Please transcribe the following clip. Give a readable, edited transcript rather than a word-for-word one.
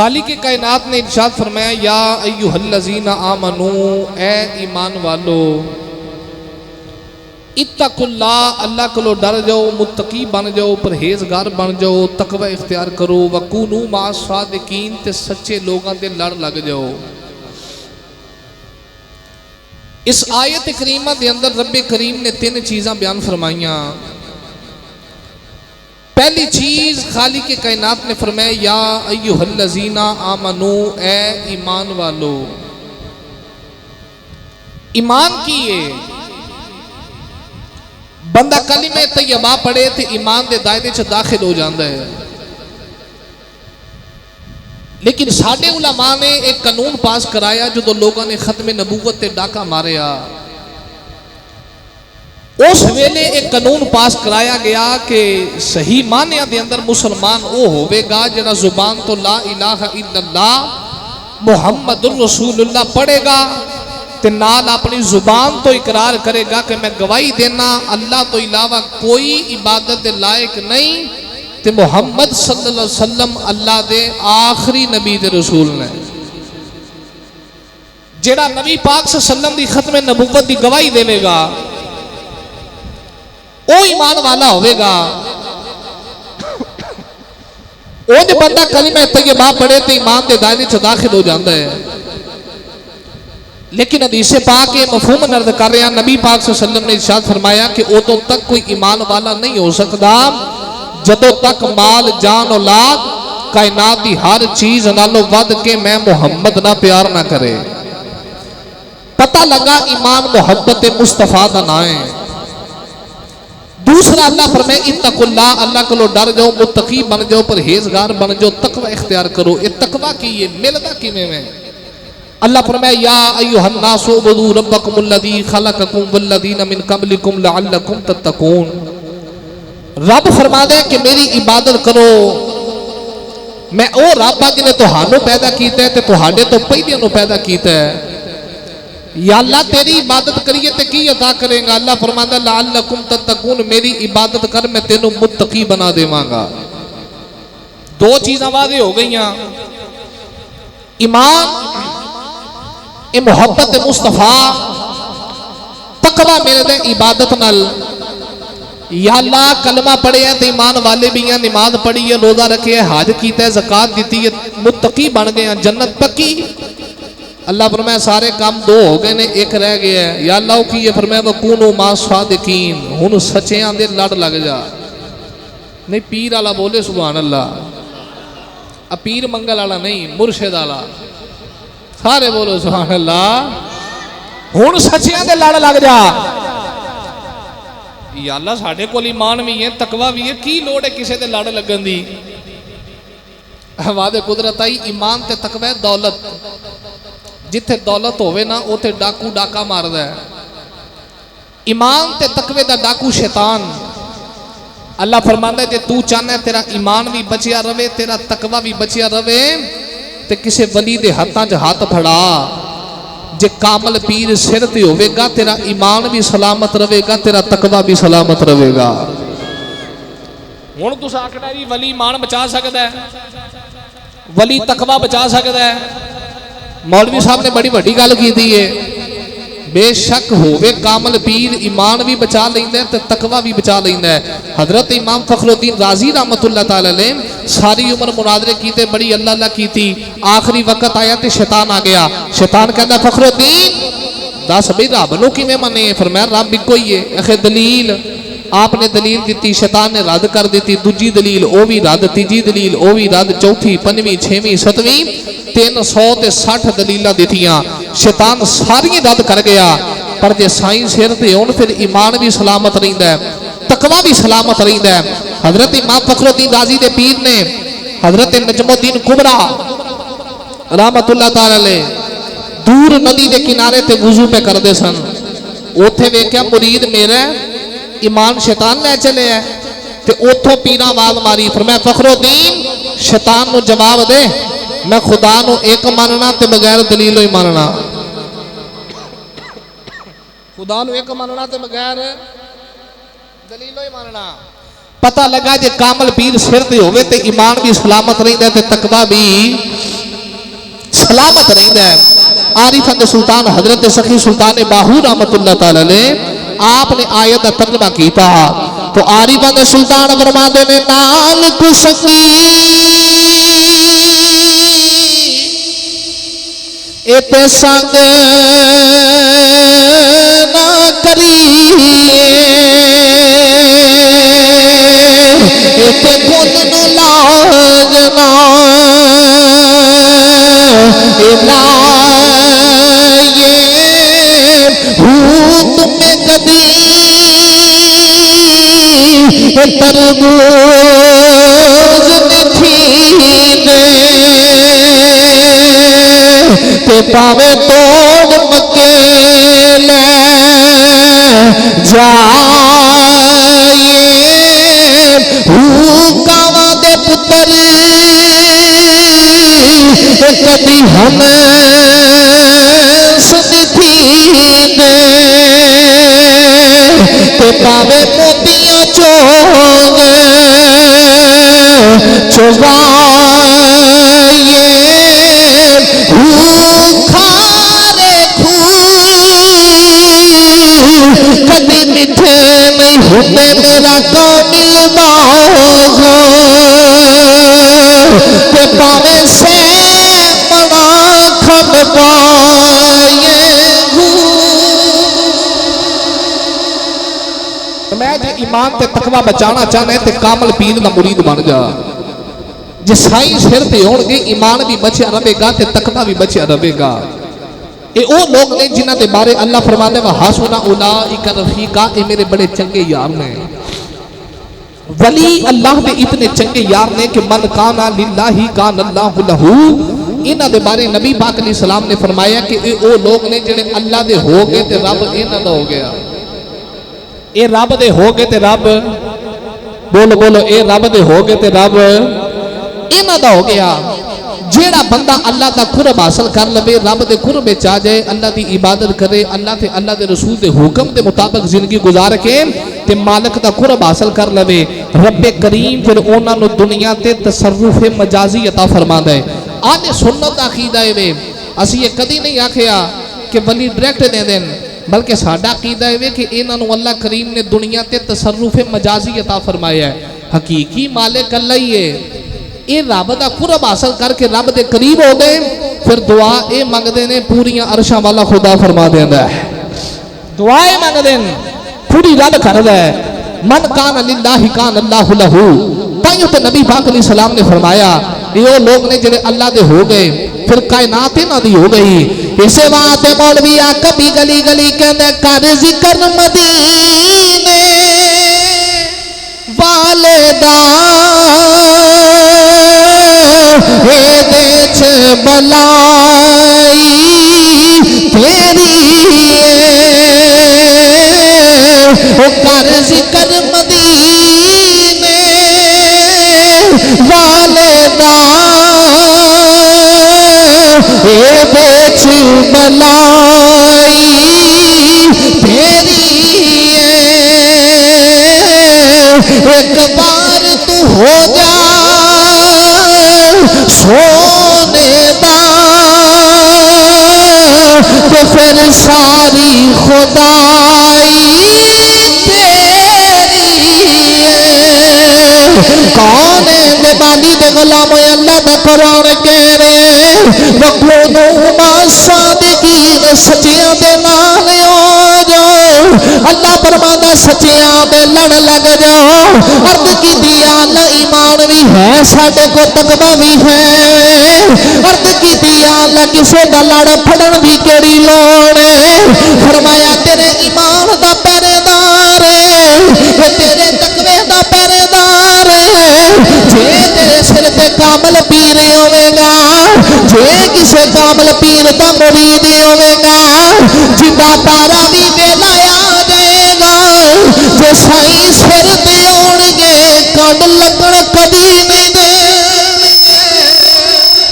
خالق کائنات نے ارشاد فرمایا یا ایھا الذین آمنو، اے ایمان والو، اتقوا اللہ، اللہ کو ڈر جاؤ، متقی بن جاؤ، پرہیزگار بن جاؤ، تقوی اختیار کرو، وکونوا مع الصادقین، تے سچے لوگاں دے لڑ لگ جاؤ۔ اس آیت کریمہ دے اندر رب کریم نے 3 چیزاں بیان فرمائیاں۔ پہلی چیز خالق کائنات نے فرمایا یا ایھا الذین آمنو، اے ایمان والو۔ ایمان کیے بندہ کلمہ طیبہ پڑھے تو ایمان دے دائرے چ داخل ہو جاندہ ہے، لیکن ساڈے علماء نے ایک قانون پاس کرایا جدو لوگوں نے ختم نبوت تے ڈاکہ ماریا، اس ویلے ایک قانون پاس کرایا گیا کہ صحیح معنی دے اندر مسلمان او ہوئے گا جڑا زبان تو لا الہ الا اللہ محمد الرسول اللہ پڑھے گا تے نال اپنی زبان تو اقرار کرے گا کہ میں گواہی دینا اللہ تو علاوہ کوئی عبادت دے لائق نہیں تے محمد صلی اللہ علیہ وسلم اللہ دے آخری نبی دے رسول نے۔ جڑا نبی پاک صلی اللہ علیہ وسلم دی ختم نبوت دی گواہی دے گا او ایمان والا ہوئے گا۔ او جو بندہ کلمہ طیبہ پڑھے تو ایمان دے دائرے چ داخل ہو جاندہ ہے، لیکن حدیث پاک کے مفہوم نرد کر رہے ہیں، نبی پاک صلی اللہ علیہ وسلم نے ارشاد فرمایا کہ او تو تک کوئی ایمان والا نہیں ہو سکتا جدو تک مال جان اولاد کائنات دی ہر چیز نالو ود کے میں محمد نہ پیار نہ کرے۔ پتہ لگا ایمان محبت مصطفیٰ دا نام ہے۔ دوسرا اللہ فرمائے اتقوا اللہ، اللہ کو ڈر جاؤ، متقی بن جاؤ، پرہیزگار بن جاؤ، تقوی اختیار کرو۔ یہ تقوی کی یہ ملتا کیویں میں؟ اللہ فرمائے یا ایھا الناس اعبدوا ربکم الذی خلقکم والذین من قبلکم لعلکم تتقون۔ رب فرما دے کہ میری عبادت کرو، میں او رب ہاں جنہیں تہانوں پیدا کیتا ہے تے تہاڈے تو پہلیاں نو پیدا کیتا ہے۔ یا اللہ تیری عبادت کریے تے کی عطا کریں گا؟ اللہ فرماتا لعلکم تتقون، میری عبادت کر میں تینوں متقی بنا دیواں گا۔ 2 چیزاں واضح ہو گئیاں، ایمان اے محبت مصطفیٰ، تقوی میرے دے عبادت نال۔ یا اللہ کلمہ پڑھے ہیں تو ایمان والے بھی ہیں، نماز پڑھی ہے، روزہ رکھے ہے، حج کیتا ہے، زکوٰۃ دیتی ہے، متقی بن گئے ہیں، جنت پکی۔ اللہ فرمایا سارے کام 2 ہو گئے نے، ایک رہ گیا ہے۔ یا اللہ کی یہ فرمایا وَكُونُوا مَعَ الصَّادِقِينَ، ہن سچیاں دے لڑ لگ جا۔ نہیں پیر والا بولے سبحان اللہ، پیر منگل والا نہیں، مرشد والا، سارے بولو سبحان اللہ۔ ہن سچیاں دے لڑ لگ جا۔ یا اللہ ساڑھے کو ایمان بھی ہے، تقوی بھی ہے، کی لوڑ ہے کسے دے لڑ لگن دی؟ وعدے قدرت آئی ایمان تے تقوی دولت، جتھے دولت ہوئے نا اوتے ڈاکو ڈاکا ماردا ہے۔ ایمان تے تقوی دا ڈاکو شیطان۔ اللہ فرماندا ہے جے تو چاہنا ہے تیرا ایمان بھی بچیا رہے، تیرا تقوی بھی بچیا رہے، تے کسے ولی دے ہاتھاں چ ہاتھ پھڑا، جے کامل پیر سر تے ہوئے گا تیرا ایمان بھی سلامت رہے گا، تیرا تقوی بھی سلامت رہے گا۔ ہن تساں آکھنا جی ولی ایمان بچا سکدا ہے، ولی تقوی بچا سکدا ہے؟ مولوی صاحب نے بڑی بڑی گل کیتی ہے۔ بے شک ہوئے کامل پیر ایمان بھی بچا لیندا ہے تے تقوی بھی بچا لیندا ہے۔ حضرت امام فخر الدین رازی رحمت اللہ تعالی علیہ ساری عمر مناظرے کیتے، بڑی اللہ اللہ کیتی، آخری وقت آیا تے شیطان آ گیا۔ شیطان کہندا فخر الدین دس بھئی رب نو کیویں منے؟ فرمایا رب اکو ہی ہے۔ اخے دلیل، آپ نے دلیل دیتی، شیطان نے رد کر دیتی، دوجی دلیل او بھی رد، تیجی دلیل او بھی رد، چوتھی، پنجویں، چھویں، ستویں، 360 دلیلاں دیتیاں، شیطان ساری رد کر گیا۔ پر جے سائیں سر تے ہون پھر ایمان بھی سلامت رہندا ہے، تقوی بھی سلامت رہندا ہے۔ حضرت امام فخر الدین رازی دے پیر نے حضرت نجم الدین کبریٰ رحمت اللہ تعالی علیہ دور ندی دے کنارے تے وضو پہ کردے سن، اوتھے ویکھیا مرید میرا ایمان شیطان لے چلے ہے، تے اوتھوں پیراں آواز ماری، فرمایا فخر الدین شیطان نو جواب دے، میں خدا نو ایک ماننا تے بغیر دلیلوں ہی ماننا، خدا نو ایک ماننا تے بغیر دلیلوں ہی ماننا۔ پتہ لگا جے کامل پیر سر تے ہوئے تے ایمان بھی سلامت رہندا تے تقوی بھی سلامت رہندا ہے۔ عارفاں دے سلطان حضرت سخی سلطان باہو رحمت اللہ تعالی نے آپ نے آیت دا ترجمہ کیتا تو عارفاں دے سلطان فرماندے نے نال کو سکی اتے سنگ نہ کریے اتے گل نو لاجنا تمہیں کبھی تربوز نتھی دے تے پاوے توڑ مکے لے جائیے کاواں دے پتر کبھی ہمیں سدھی دے تے پاوے موتیاں چوگے چوائیے کھارے کبھی میٹھے نہیں ہوتے میرا کامل باغ تے پاوے سے بڑا کھن پائیے میں جے ایمان تے تقوی بچانا چاہنا ہے تے کامل پیر دا مرید بن جا جے سائیں سر تے ہون گے ایمان بھی بچیا رہے گا تے تقوی بھی بچیا رہے گا اے او لوگ نے جنہاں دے بارے اللہ فرماندے وا حسن اولئک رفیقا اے میرے بڑے چنگے یار نے ولی اللہ دے اتنے چنگے یار نے کہ من کانا للہ کان اللہ لہو انہاں دے بارے نبی پاک علیہ السلام نے فرمایا کہ اے او لوگ نے جڑے اللہ دے ہو گئے تے رب انہاں دا ہو گیا اے رب دے ہو گئے تے رب بولو بولو اے رب دے ہو گئے تے رب انہاں دا ہو گیا جیڑا بندہ اللہ دا قرب حاصل کر لے رب دے قرب وچ آ جائے اللہ دی عبادت کرے اللہ تے اللہ دے رسول دے حکم دے مطابق زندگی گزار کے تے مالک دا قرب حاصل کر لے رب کریم پھر انہاں نو دنیا تے تصرف مجازی عطا فرماندا ہے آج سنت دا عقیدہ ہے اسی یہ کدی نہیں آکھیا کہ ولی ڈائریکٹ دے دین بلکہ ساڈا عقیدہ ہے کہ انہاں نو اللہ کریم نے دنیا تے تصرف مجازی عطا فرمایا ہے حقیقی مالک اللہ ہی ہے اے رب دا قرب حاصل کر کے رب دے قریب ہو گئے پھر دعا اے منگدے نے پوریاں عرشاں والا خدا فرما دیندا ہے دعا اے منگدے پوری رد کردا ہے من کان للہ کان اللہ لہو تائیں تے نبی پاک علیہ السلام نے فرمایا یہ لوگ نے جڑے اللہ دے ہو گئے پھر کائنات انہاں دی ہو گئی اسے واسطے مولوی آ کبھی گلی گلی کہندے کر ذکر مدینے والے دا دیچ بلائی تیری کر ذکر مدینے والے دا دیچ بلائی تیری ایک بار تو ہو جا سونے دا تو پھر ساری خدائی تیری کون ہے دے بالی دے غلام اللہ دا قرآن کہہ رہے وَقُونُوا مَعَ الصَّادِقِينَ سچیاں دے نال ہو جاؤ اللہ فرماتا سچیاں دے لڑ لگ جاؤ عرض کی دیا اللہ ایمان بھی ہے ساڑھے کو تقوی بھی ہے عرض کی دیا اللہ کسے دا لڑ پھڑن بھی کیڑی لوڑ ہے فرمایا تیرے ایمان دا پہرے دار ہے تیرے تقوی دا پہرے دار ہے جے تیرے سر تے کامل پیر ہوئے گا جے کسے کامل پیر دا مرید ہوئے گا جدا پارا بھی